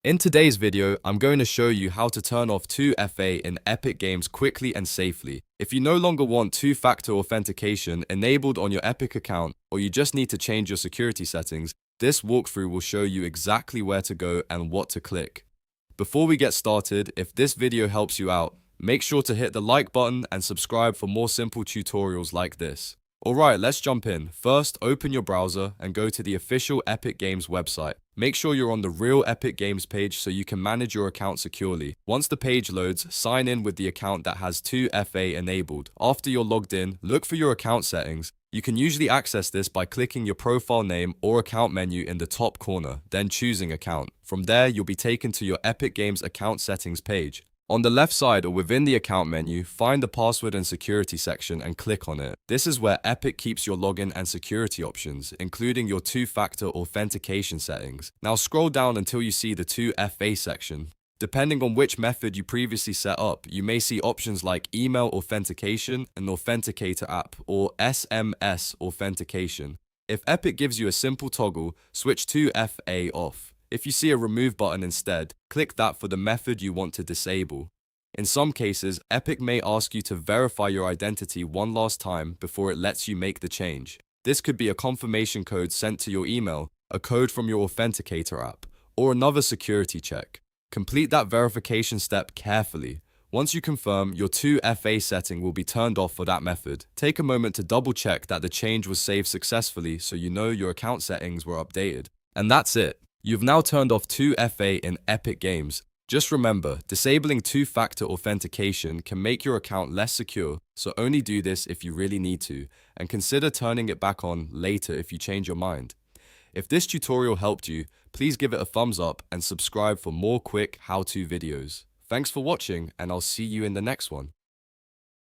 In today's video, I'm going to show you how to turn off 2FA in Epic Games quickly and safely. If you no longer want two-factor authentication enabled on your Epic account, or you just need to change your security settings, this walkthrough will show you exactly where to go and what to click. Before we get started, if this video helps you out, make sure to hit the like button and subscribe for more simple tutorials like this. Alright, let's jump in. First, open your browser and go to the official Epic Games website. Make sure you're on the real Epic Games page so you can manage your account securely. Once the page loads, sign in with the account that has 2FA enabled. After you're logged in, look for your account settings. You can usually access this by clicking your profile name or account menu in the top corner, then choosing account. From there, you'll be taken to your Epic Games account settings page. On the left side or within the account menu, find the password and security section and click on it. This is where Epic keeps your login and security options, including your two-factor authentication settings. Now scroll down until you see the 2FA section. Depending on which method you previously set up, you may see options like email authentication, an authenticator app, or SMS authentication. If Epic gives you a simple toggle, switch 2FA off. If you see a remove button instead, click that for the method you want to disable. In some cases, Epic may ask you to verify your identity one last time before it lets you make the change. This could be a confirmation code sent to your email, a code from your authenticator app, or another security check. Complete that verification step carefully. Once you confirm, your 2FA setting will be turned off for that method. Take a moment to double check that the change was saved successfully so you know your account settings were updated. And that's it. You've now turned off 2FA in Epic Games. Just remember, disabling two-factor authentication can make your account less secure, so only do this if you really need to, and consider turning it back on later if you change your mind. If this tutorial helped you, please give it a thumbs up and subscribe for more quick how-to videos. Thanks for watching, and I'll see you in the next one.